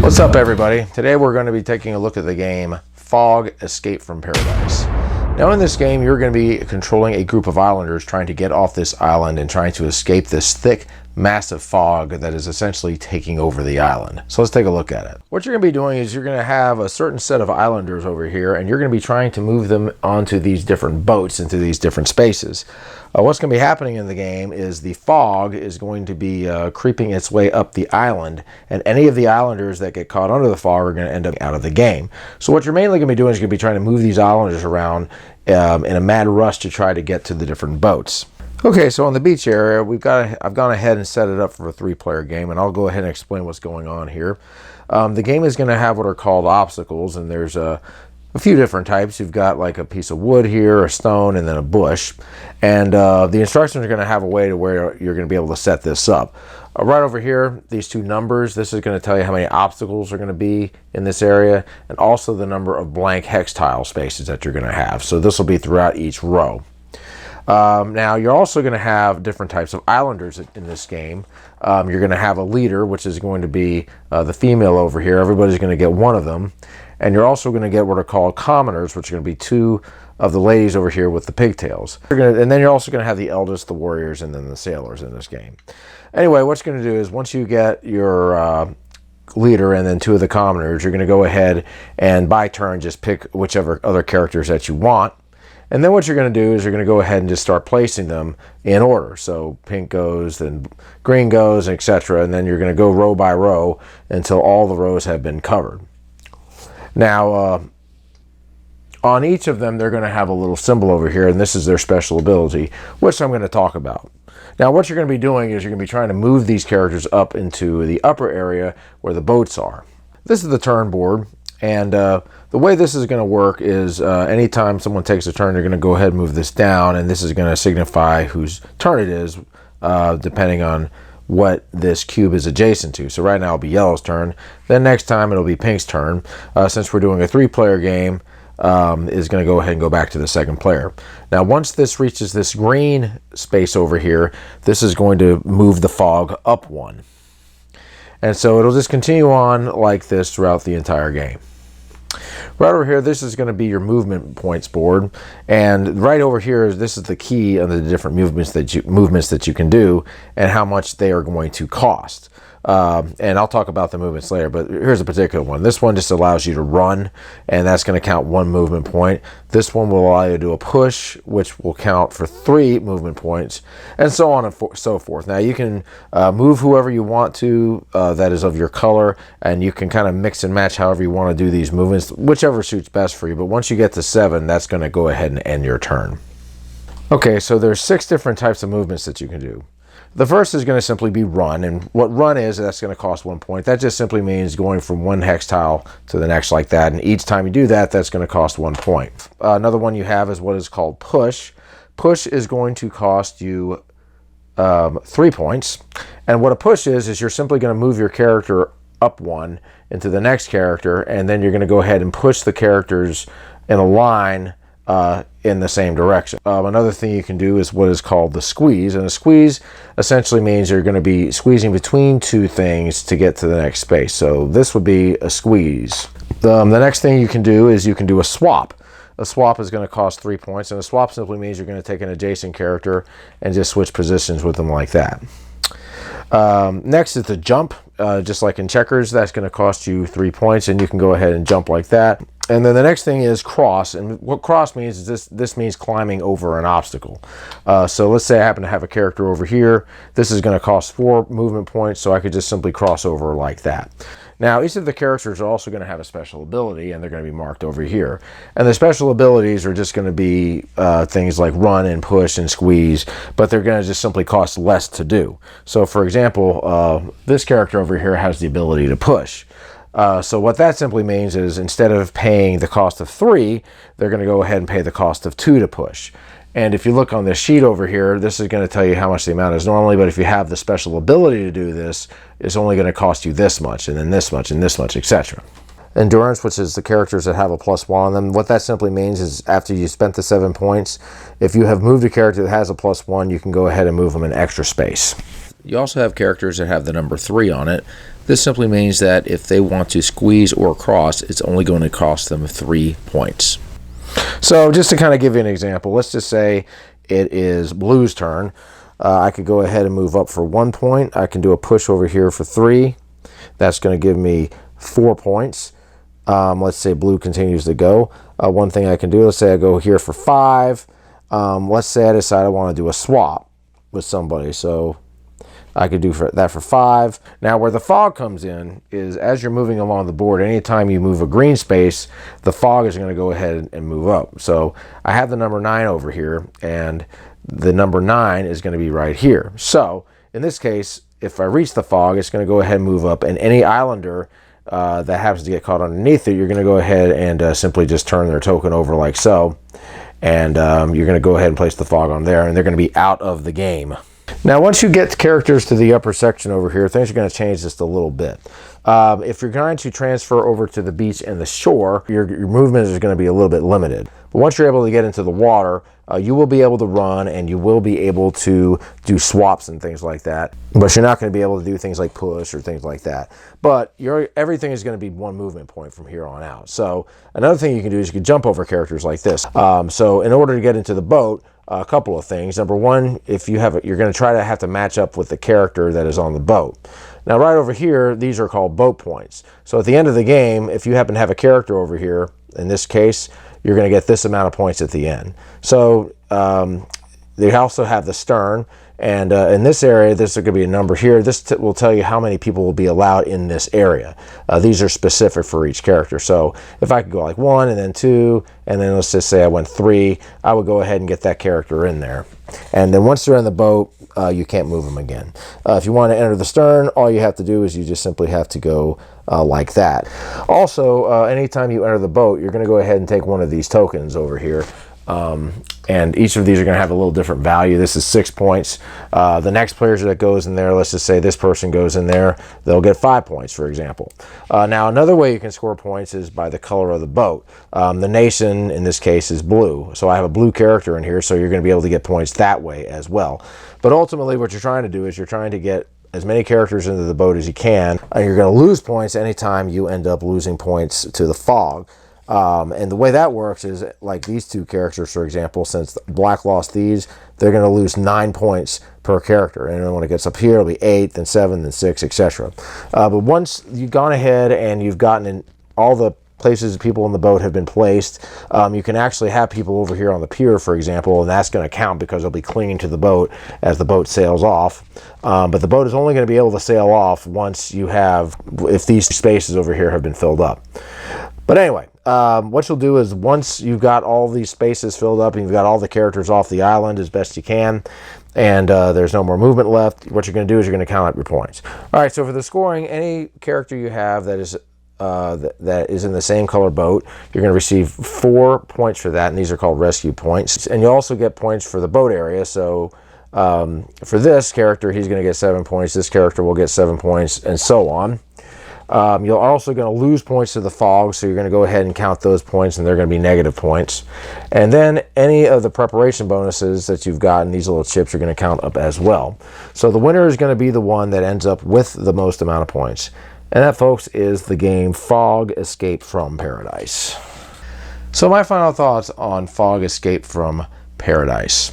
What's up, everybody? Today we're going to be taking a look at the game Fog Escape from Paradise. Now in this game you're going to be controlling a group of islanders trying to get off this island and trying to escape this thick, massive fog that is essentially taking over the island. So let's take a look at it. What you're going to be doing is you're going to have a certain set of islanders over here and you're going to be trying to move them onto these different boats into these different spaces. What's going to be happening in the game is the fog is going to be creeping its way up the island, and any of the islanders that get caught under the fog are going to end up out of the game. So what you're mainly going to be doing is you're going to be trying to move these islanders around in a mad rush to try to get to the different boats. Okay, so on the beach area, I've gone ahead and set it up for a 3-player game, and I'll go ahead and explain what's going on here. The game is going to have what are called obstacles, and there's a few different types. You've got like a piece of wood here, a stone, and then a bush. And the instructions are going to have a way to where you're going to be able to set this up. Right over here, these two numbers, this is going to tell you how many obstacles are going to be in this area, and also the number of blank hex tile spaces that you're going to have. So this will be throughout each row. Now you're also going to have different types of islanders in this game. You're going to have a leader, which is going to be the female over here. Everybody's going to get one of them. And you're also going to get what are called commoners, which are going to be 2 of the ladies over here with the pigtails. And then you're also going to have the eldest, the warriors, and then the sailors in this game. Anyway, what you're going to do is once you get your leader and then 2 of the commoners, you're going to go ahead and by turn just pick whichever other characters that you want. And then what you're going to do is you're going to go ahead and just start placing them in order. So pink goes, then green goes, etc. And then you're going to go row by row until all the rows have been covered. Now, on each of them, they're going to have a little symbol over here, and this is their special ability, which I'm going to talk about. Now, what you're going to be doing is you're going to be trying to move these characters up into the upper area where the boats are. This is the turn board, and the way this is going to work is anytime someone takes a turn, they're going to go ahead and move this down, and this is going to signify whose turn it is, depending on what this cube is adjacent to. So right now it'll be yellow's turn. Then next time it'll be pink's turn. Since we're doing a 3-player game, is going to go ahead and go back to the 2nd player. Now once this reaches this green space over here, this is going to move the fog up 1. And so it'll just continue on like this throughout the entire game. Right over here, this is going to be your movement points board, and right over here, this is the key on the different movements that you can do and how much they are going to cost. And I'll talk about the movements later, but here's a particular one. This one just allows you to run, and that's going to count 1 movement point. This one will allow you to do a push, which will count for 3 movement points, and so on and so forth. Now you can move whoever you want to, that is of your color, and you can kind of mix and match however you want to do these movements, whichever suits best for you. But once you get to 7, that's going to go ahead and end your turn. Okay, so there's 6 different types of movements that you can do. The first is going to simply be run, and what run is, that's going to cost 1 point. That just simply means going from one hex tile to the next like that, and each time you do that, that's going to cost 1 point. Another one you have is what is called push. Push is going to cost you 3 points, and what a push is you're simply going to move your character up 1 into the next character, and then you're going to go ahead and push the characters in a line in the same direction. Another thing you can do is what is called the squeeze, and a squeeze essentially means you're going to be squeezing between 2 things to get to the next space. So this would be a squeeze. The next thing you can do is you can do a swap. A swap is going to cost 3 points, and a swap simply means you're going to take an adjacent character and just switch positions with them like that. Next is the jump. Just like in checkers, that's going to cost you 3 points, and you can go ahead and jump like that. And then the next thing is cross, and what cross means is this means climbing over an obstacle. So let's say I happen to have a character over here. This is going to cost 4 movement points, so I could just simply cross over like that. Now, each of the characters are also going to have a special ability, and they're going to be marked over here. And the special abilities are just going to be things like run and push and squeeze, but they're going to just simply cost less to do. So, for example, this character over here has the ability to push. So what that simply means is instead of paying the cost of 3, they're going to go ahead and pay the cost of 2 to push. And if you look on this sheet over here, this is going to tell you how much the amount is normally, but if you have the special ability to do this, it's only going to cost you this much, and then this much, and this much, etc. Endurance, which is the characters that have a +1 on them, what that simply means is after you spent the 7 points, if you have moved a character that has a +1, you can go ahead and move them in extra space. You also have characters that have the number 3 on it. This simply means that if they want to squeeze or cross, it's only going to cost them 3 points. So just to kind of give you an example, let's just say it is blue's turn. I could go ahead and move up for 1 point. I can do a push over here for 3. That's going to give me 4 points. Let's say blue continues to go. One thing I can do, let's say I go here for 5. Let's say I decide I want to do a swap with somebody. So I could do that for 5. Now where the fog comes in is as you're moving along the board, anytime you move a green space, the fog is going to go ahead and move up. So I have the number 9 over here, and the number 9 is going to be right here. So in this case, if I reach the fog, it's going to go ahead and move up, and any islander that happens to get caught underneath it, you're going to go ahead and simply just turn their token over like so, and you're going to go ahead and place the fog on there, and they're going to be out of the game. Now, once you get characters to the upper section over here, things are going to change just a little bit. If you're going to transfer over to the beach and the shore, your movement is going to be a little bit limited. But once you're able to get into the water, you will be able to run, and you will be able to do swaps and things like that. But you're not going to be able to do things like push or things like that. But everything is going to be 1 movement point from here on out. So another thing you can do is you can jump over characters like this. So in order to get into the boat, a couple of things. Number one, if you're going to try to have to match up with the character that is on the boat. Now right over here, these are called boat points. So at the end of the game, if you happen to have a character over here, in this case, you're going to get this amount of points at the end. So they also have the stern, and in this area, there's going to be a number here. This will tell you how many people will be allowed in this area. These are specific for each character. So if I could go like 1 and then 2, and then let's just say I went 3, I would go ahead and get that character in there. And then once they're in the boat, you can't move them again. If you want to enter the stern, all you have to do is you just simply have to go like that. Also, anytime you enter the boat, you're going to go ahead and take one of these tokens over here. And each of these are going to have a little different value. This is 6 points. The next player that goes in there, let's just say this person goes in there, they'll get 5 points, for example. Now, another way you can score points is by the color of the boat. The nation, in this case, is blue. So I have a blue character in here, so you're going to be able to get points that way as well. But ultimately, what you're trying to do is you're trying to get as many characters into the boat as you can, and you're going to lose points anytime you end up losing points to the fog. And the way that works is like these 2 characters, for example, since Black lost these, they're going to lose 9 points per character. And then when it gets up here, it'll be 8, then 7, then 6, etc. But once you've gone ahead and you've gotten in all the places people in the boat have been placed, you can actually have people over here on the pier, for example, and that's going to count because they'll be clinging to the boat as the boat sails off. But the boat is only going to be able to sail off once you have, if these spaces over here have been filled up. But anyway, what you'll do is once you've got all these spaces filled up and you've got all the characters off the island as best you can, and there's no more movement left, what you're going to do is you're going to count up your points. All right, so for the scoring, any character you have that is in the same color boat, you're going to receive 4 points for that, and these are called rescue points. And you also get points for the boat area. So for this character, he's going to get 7 points. This character will get 7 points, and so on. You're also going to lose points to the fog, so you're going to go ahead and count those points, and they're going to be negative points. And then any of the preparation bonuses that you've gotten, these little chips, are going to count up as well. So the winner is going to be the one that ends up with the most amount of points. And that, folks, is the game Fog Escape from Paradise. So my final thoughts on Fog Escape from Paradise.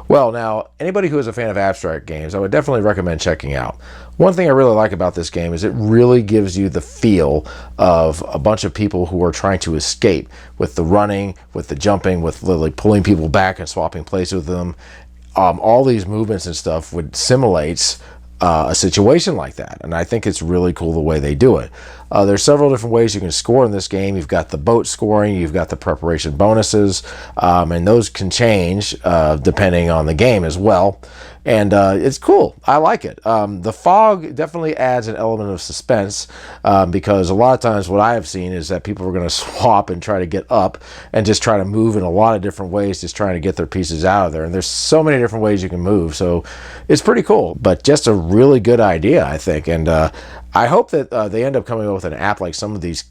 Well, now, anybody who is a fan of abstract games, I would definitely recommend checking out. One thing I really like about this game is it really gives you the feel of a bunch of people who are trying to escape, with the running, with the jumping, with literally pulling people back and swapping places with them. All these movements and stuff would simulate a situation like that, and I think it's really cool the way they do it. There's several different ways you can score in this game. You've got the boat scoring, you've got the preparation bonuses, and those can change depending on the game as well. And it's cool. I like it. The fog definitely adds an element of suspense because a lot of times what I have seen is that people are going to swap and try to get up and just try to move in a lot of different ways, just trying to get their pieces out of there. And there's so many different ways you can move, so it's pretty cool. But just a really good idea, I think. And I hope that they end up coming up with an app like some of these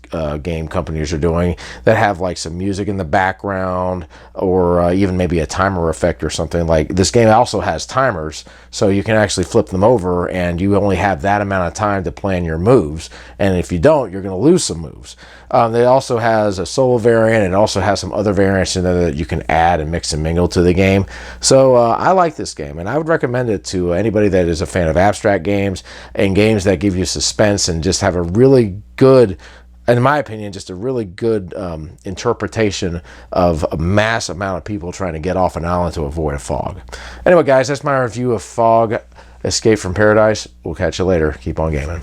game companies are doing that have like some music in the background, or even maybe a timer effect or something. Like this game also has timers, so you can actually flip them over and you only have that amount of time to plan your moves. And if you don't, you're going to lose some moves. It also has a solo variant. It also has some other variants in there that you can add and mix and mingle to the game. So I like this game, and I would recommend it to anybody that is a fan of abstract games and games that give you suspense and just have a really good, in my opinion, just a really good interpretation of a mass amount of people trying to get off an island to avoid a fog. Anyway, guys, that's my review of Fog Escape from Paradise. We'll catch you later. Keep on gaming.